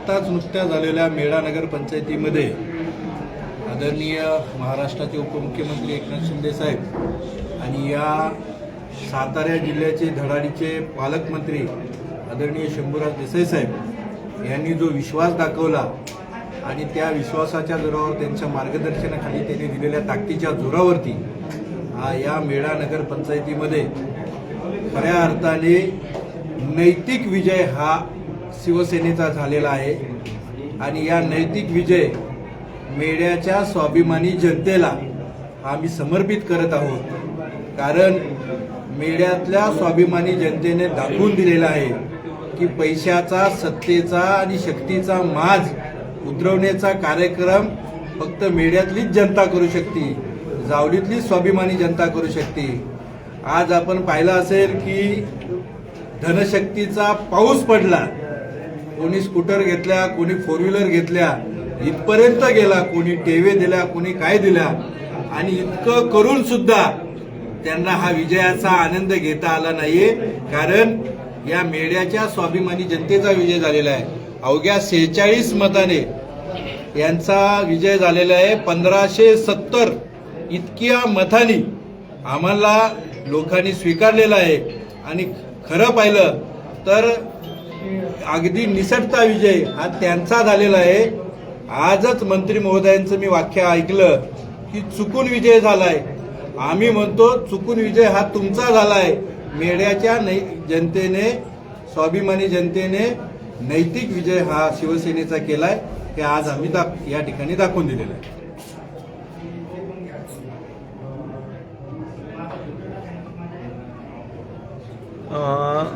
नुकत्याच झालेल्या मेढा नगर पंचायतीमध्ये आदरणीय महाराष्ट्राचे उपमुख्यमंत्री एकनाथ शिंदे साहेब आणि या सातारा जिल्ह्याचे धडाडीचे पालकमंत्री आदरणीय शंभूराज देसाई साहेब यांनी जो विश्वास दाखवला आणि त्या विश्वासाच्या जोरावर त्यांच्या मार्गदर्शनाखाली त्यांनी दिलेल्या ताकदीच्या जोरावरती या मेढा नगर पंचायतीमध्ये खऱ्या अर्थाने नैतिक विजय हा शिवसेनेचा झालेला आहे आणि या नैतिक विजय मेढ्याच्या स्वाभिमानी जनतेला आम्ही समर्पित करत आहोत। कारण मेढ्यातल्या स्वाभिमानी जनतेने दाखवून दिलेला आहे की पैशाचा, सत्तेचा आणि शक्तीचा माज उतरवण्याचा कार्यक्रम फक्त मेढ्यातलीच जनता करू शकते, जावलीतली स्वाभिमानी जनता करू शकते। आज आपण पाहिलं असेल की धनशक्तीचा पाऊस पडला, कोणी स्कूटर घेतल्या, कोणी फोर व्हीलर घेतल्या, इथपर्यंत गेला, कोणी टेवे दिल्या, कोणी काय दिल्या आणि इतकं करून सुद्धा त्यांना हा विजयाचा आनंद घेता आला नाहीये। कारण या मेढ्याच्या स्वाभिमानी जनतेचा विजय झालेला आहे। अवघ्या 46 मताने यांचा विजय झालेला आहे। 1570 इतक्या मतांनी आम्हाला लोकांनी स्वीकारलेला आहे आणि खरं पाहिलं तर अगदी निसटता विजय हा त्यांचा झालेला आहे। आजच मंत्री महोदयांचं मी वाक्य ऐकलं की चुकून विजय झालाय। आम्ही म्हणतो चुकून विजय हा तुमचा झालाय। मेढ्याच्या जनतेने, स्वाभिमानी जनतेने नैतिक विजय हा शिवसेनेचा केलाय, हे आज आम्ही या ठिकाणी दाखवून दिलेलं आहे।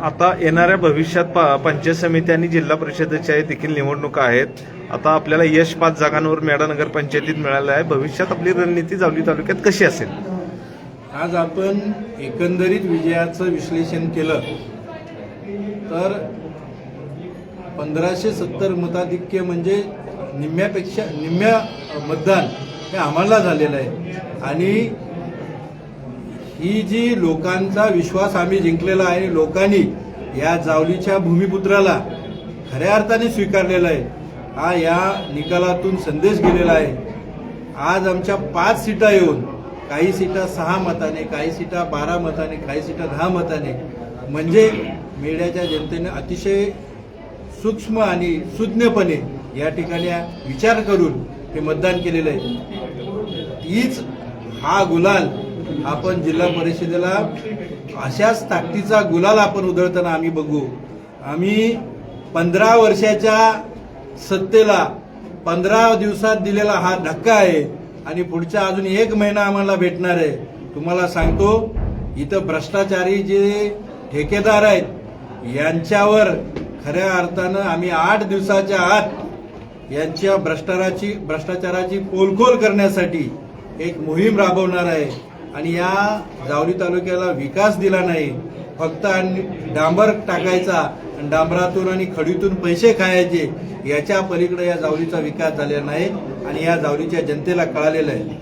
आता येणाऱ्या भविष्यात पंचायत समिती आणि जिल्हा परिषदेच्या देखील निवडणुका आहेत। आता आपल्याला यश 5 जागांवर मेढा नगर पंचायतीत मिळालं आहे। भविष्यात आपली रणनीती जावली तालुक्यात कशी असेल? आज आपण एकंदरीत विजयाचं विश्लेषण केलं तर 1570 मताधिक्य म्हणजे निम्म्या मतदान हे आम्हाला झालेलं आहे आणि ही जी लोकांचा विश्वास आम्ही जिंकलेला आहे, लोकांनी या जावलीच्या भूमिपुत्राला खऱ्या अर्थाने स्वीकारलेला आहे, हा या निकालातून संदेश गेलेला आहे। आज आमच्या 5 सीटा येऊन काही सीटा 6 मताने, काही सीटा 12 मताने, काही सीटा 10 मताने, म्हणजे मेढ्याच्या जनतेने अतिशय सूक्ष्म आणि सुज्ञपणे या ठिकाणी विचार करून हे मतदान केलेलं आहे। तीच हा गुलाल आपण जिल्हा परिषदेला अशाच ताकदीचा गुलाल आपण उधळताना आम्ही बघू। आम्ही 15 वर्षाच्या सत्तेला 15 दिवसात दिलेला हा धक्का आहे आणि पुढच्या अजून 1 महिना आम्हाला भेटणार आहे। तुम्हाला सांगतो इथं भ्रष्टाचारी जे ठेकेदार आहेत यांच्यावर खऱ्या अर्थानं आम्ही 8 दिवसाच्या आत यांच्या भ्रष्टाचाराची पोलखोल करण्यासाठी एक मोहीम राबवणार आहे आणि या जावली तालुक्याला विकास दिला नाही, फक्त डांबर टाकायचा आणि डांबरातून आणि खडीतून पैसे खायचे, याच्या पलीकडे या जावलीचा विकास झालेला नाही आणि या जावलीच्या जनतेला कळालेलं आहे।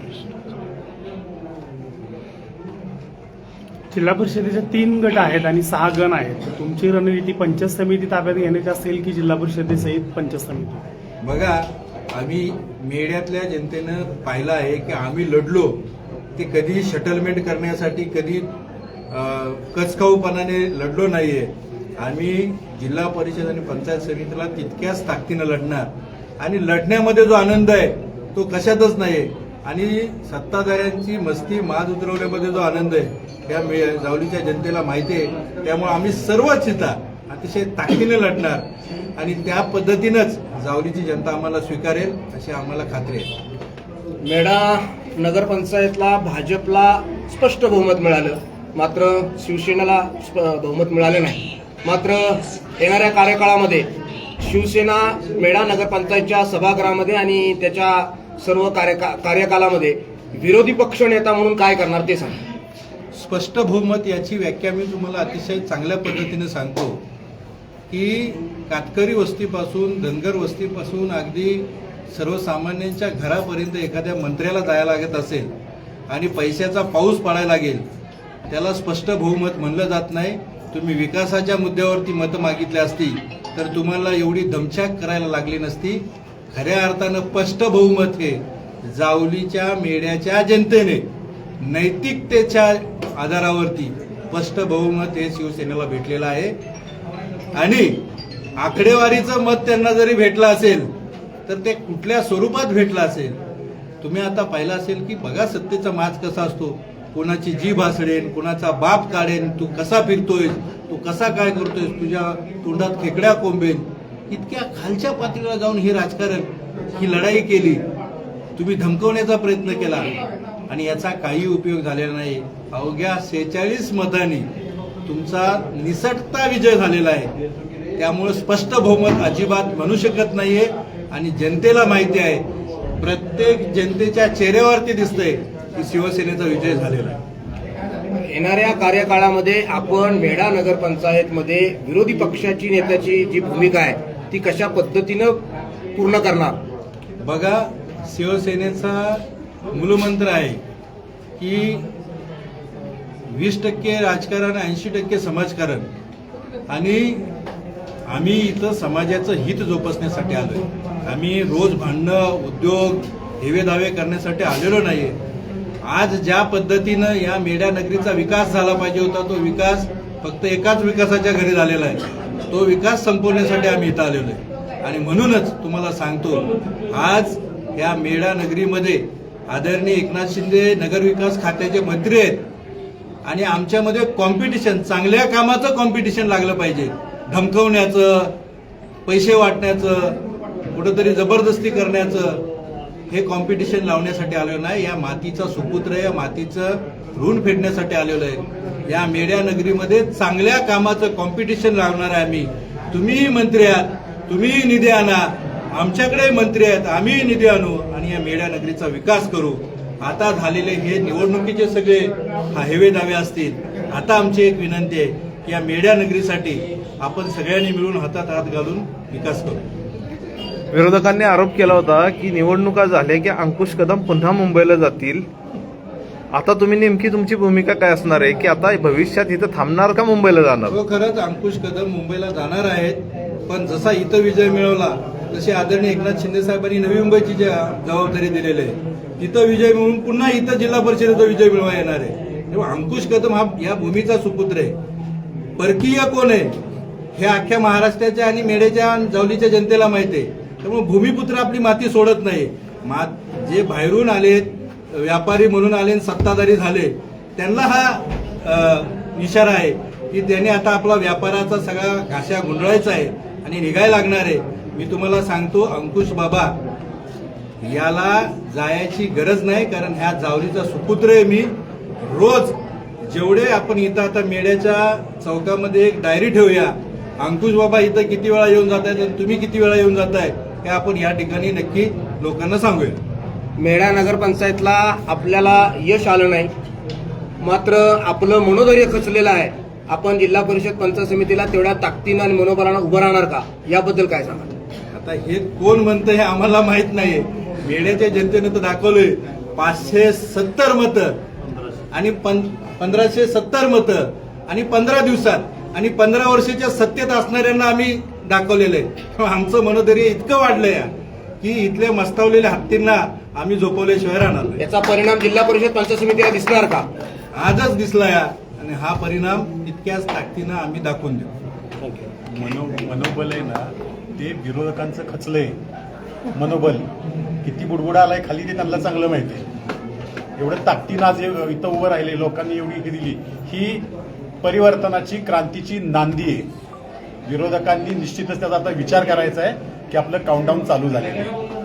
जिल्हा परिषदेचे 3 गट आहेत आणि 6 गण आहेत। तुमची रणनीती पंचायत समिती ताब्यात घेण्याची असेल की जिल्हा परिषदेसहित पंचायत समिती? बघा, आम्ही मेढ्यातल्या जनतेनं पाहिलं आहे की आम्ही लढलो ते कधी सेटलमेंट करण्यासाठी, कधी कचकाऊपणाने लढलो नाहीये। आम्ही जिल्हा परिषद आणि पंचायत समितीला तितक्याच ताकदीनं लढणार आणि लढण्यामध्ये जो आनंद आहे तो कशातच नाही आणि सत्ताधाऱ्यांची मस्ती माज उतरवण्यामध्ये जो आनंद आहे या जावलीच्या जनतेला माहिती आहे। त्यामुळे आम्ही सर्वच इथं अतिशय ताकदीने लढणार आणि त्या पद्धतीनंच जावलीची जनता आम्हाला स्वीकारेल अशी आम्हाला खात्री आहे। मेढा नगरपंचायतला भाजपला स्पष्ट बहुमत मिळालं, मात्र शिवसेनेला बहुमत मिळालं नाही। मात्र येणाऱ्या कार्यकाळामध्ये शिवसेना मेढा नगरपंचायतच्या सभागृहामध्ये आणि त्याच्या सर्व कार्यकालामध्ये विरोधी पक्ष नेता म्हणून काय करणार ते सांगा। स्पष्ट बहुमत याची व्याख्या मी तुम्हाला अतिशय चांगल्या पद्धतीने सांगतो की कातकरी वस्तीपासून, धनगर वस्तीपासून अगदी सर्वसामान्यांच्या घरापर्यंत एखाद्या मंत्र्याला जायला लागत असेल आणि पैशाचा पाऊस पडायला लागेल, त्याला स्पष्ट बहुमत म्हणलं जात नाही। तुम्ही विकासाच्या मुद्द्यावरती मतं मागितली असती तर तुम्हाला एवढी दमछाक करायला लागली नसती. खऱ्या अर्थानं स्पष्ट बहुमत हे जावलीच्या मेढ्याच्या जनतेने नैतिकतेच्या आधारावरती स्पष्ट बहुमत हे शिवसेनेला भेटलेलं आहे. आणि आकडेवारीचं मत त्यांना जरी भेटलं असेल तर ते कुठल्या स्वरूपात भेटलं असेल. तुम्ही आता पाहिलं असेल की बघा सत्तेचा माज कसा असतो. कोणाची जीभ आसडेन, कोणाचा बाप काढेन, तू कसा फिरतोय, तू कसा काय करतोय, तुझ्या तोंडात खेकड्या कोंबेन. इतक्या खालच्या पातळीला जाऊन हे राजकारण, ही लढाई केली. तुम्ही धमकवण्याचा प्रयत्न केला आणि याचा काही उपयोग झालेला नाही. अवघ्या 46 मतांनी तुमचा निसटता विजय झालेला आहे. त्यामुळे स्पष्ट बहुमत अजिबात म्हणू शकत नाहीये. आणि जनतेला माहिती आहे, प्रत्येक जनतेच्या चेहऱ्यावरती दिसतंय की शिवसेनेचा विजय झालेला आहे. येणाऱ्या कार्यकाळामध्ये आपण मेढा नगरपंचायतमध्ये विरोधी पक्षाची नेत्याची जी भूमिका आहे ती कशा पद्धतीनं पूर्ण करणार? बघा, शिवसेनेचा मूलमंत्र आहे की 20% राजकारण, 80% समाजकारण. आणि आम्ही इथं समाजाचं हित जोपासण्यासाठी आलोय. आम्ही रोज भांडणं, उद्योग, हेवेदावे करण्यासाठी आलेलो नाहीये. आज ज्या पद्धतीनं या मेढा नगरीचा विकास झाला पाहिजे होता, तो विकास फक्त एकाच विकासाच्या घरी झालेला आहे. तो विकास संपवण्यासाठी आम्ही इथं आलेलो आहे. आणि म्हणूनच तुम्हाला सांगतो, आज या मेढा नगरीमध्ये आदरणीय एकनाथ शिंदे नगरविकास खात्याचे मंत्री आहेत. आणि आमच्यामध्ये कॉम्पिटिशन, चांगल्या कामाचं कॉम्पिटिशन लागलं पाहिजे. धमकवण्याचं, पैसे वाटण्याचं, कुठंतरी जबरदस्ती करण्याचं हे कॉम्पिटिशन लावण्यासाठी आलेलो नाही. या मातीचा सुपुत्र आहे, या मातीचं ऋण फेडण्यासाठी आलेलो आहे. या मेढ्या नगरीमध्ये चांगल्या कामाचं कॉम्पिटिशन लावणार आहे आम्ही. तुम्हीही मंत्री आहात, तुम्हीही निधी आणा, आमच्याकडे मंत्री आहेत, आम्हीही निधी आणू आणि या मेढ्या नगरीचा विकास करू. आता झालेले हे निवडणुकीचे सगळे हेवे दावे असतील. आता आमची एक विनंती आहे की या मेढ्या नगरीसाठी आपण सगळ्यांनी मिळून हातात हात घालून विकास करू. विरोधकांनी आरोप केला होता की निवडणुका झाल्या की अंकुश कदम पुन्हा मुंबईला जातील. आता तुम्ही नेमकी तुमची भूमिका काय असणार आहे की आता भविष्यात इथं थांबणार का मुंबईला जाणार? हो, खरंच अंकुश कदम मुंबईला जाणार आहेत. पण जसा इथं विजय मिळवला तशी आदरणीय एकनाथ शिंदे साहेबांनी नवी मुंबईची जबाबदारी दिलेली आहे. तिथं विजय मिळवून पुन्हा इथं जिल्हा परिषदेचा विजय मिळवा येणार आहे. तेव्हा अंकुश कदम हा या भूमीचा सुपुत्र आहे. परकीय कोण आहे हे अख्ख्या महाराष्ट्राच्या आणि मेढ्याच्या जावलीच्या जनतेला माहिती आहे. त्यामुळे भूमिपुत्र आपली माती सोडत नाही. जे बाहेरून आलेत, व्यापारी म्हणून आले, सत्ताधारी झाले, त्यांना हा इशारा आहे की त्याने आता आपला व्यापाराचा सगळा घाशा गुंडळायचा आहे आणि निघायला लागणार आहे. मी तुम्हाला सांगतो, अंकुश बाबा याला जायची गरज नाही, कारण ह्या जावलीचा सुपुत्र आहे मी. रोज जेवढे आपण इथं आता मेढ्याच्या चौकामध्ये एक डायरी ठेवूया, अंकुश बाबा इथं किती वेळा येऊन जात आहेत आणि तुम्ही किती वेळा येऊन जाताय हे आपण या ठिकाणी नक्की लोकांना सांगूया. मेढा नगरपंचायतला आपल्याला यश आलं नाही, मात्र आपलं मनोधैर्य खचलेलं आहे. आपण जिल्हा परिषद पंचायत समितीला तेवढ्या ताकदीनं आणि मनोबलानं उभं राहणार का, याबद्दल काय सांगा? आता हे कोण म्हणतं हे आम्हाला माहित नाहीये. मेढ्याच्या जनतेनं तर दाखवलंय 570 मतं आणि 1570 मतं आणि 15 दिवसात आणि 15 वर्षाच्या सत्तेत असणाऱ्यांना आम्ही दाखवलेलं आहे. आमचं मनोधैर्य इतकं वाढलंय की इथल्या मस्तावलेल्या हत्तींना आम्ही झोपवल्याशिवाय राहणार नाही. याचा परिणाम जिल्हा परिषद पंचायत समितीला दिसणार का? आजच दिसलाय आणि हा परिणाम इतक्याच ताकदीनं आम्ही दाखवून देऊ. मनोबल आहे ना, ते विरोधकांचं खचलंय. मनोबल किती बुडबुडा आलाय खाली ते त्यांना चांगलं माहिती आहे. एवढं ताकदीनं आज इथं उभं राहिले, लोकांनी एवढी हे दिली, ही परिवर्तनाची, क्रांतीची नांदी आहे. विरोधकांनी निश्चितच त्याचा आता विचार करायचा आहे की आपलं काउंटडाऊन चालू झालेलं आहे.